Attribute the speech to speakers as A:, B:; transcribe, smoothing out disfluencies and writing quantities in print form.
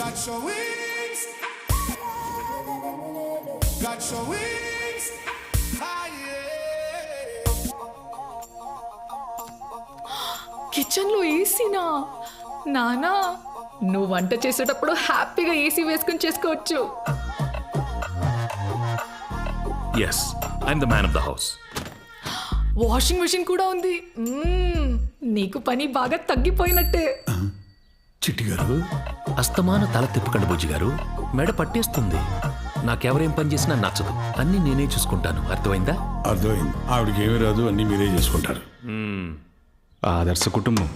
A: Got your wings. Got your wings.
B: Kitchen లో ఏసీనా? నానా, నువ్వు వంట చేసేటప్పుడు హ్యాపీగా ఏసీ వేసుకుని చేసుకోవచ్చు.
C: Yes, I'm the man of the house.
B: Washing machine కూడా ఉంది. నీకు పని బాగా తగ్గిపోయినట్టే.
D: చిట్టి గారు,
C: అస్తమాన తల తిప్పకండి బుజ్జి గారు, మెడ పట్టేస్తుంది. నాకెవరేం పని చేసినా నచ్చదు, అన్నీ నేనే చూసుకుంటాను. అర్థమైందా?
D: అర్థమైంది. ఆవిడకి ఏమీ రాదు, అన్నీ మీరే చేసుకుంటారు.
E: ఆదర్శ కుటుంబం.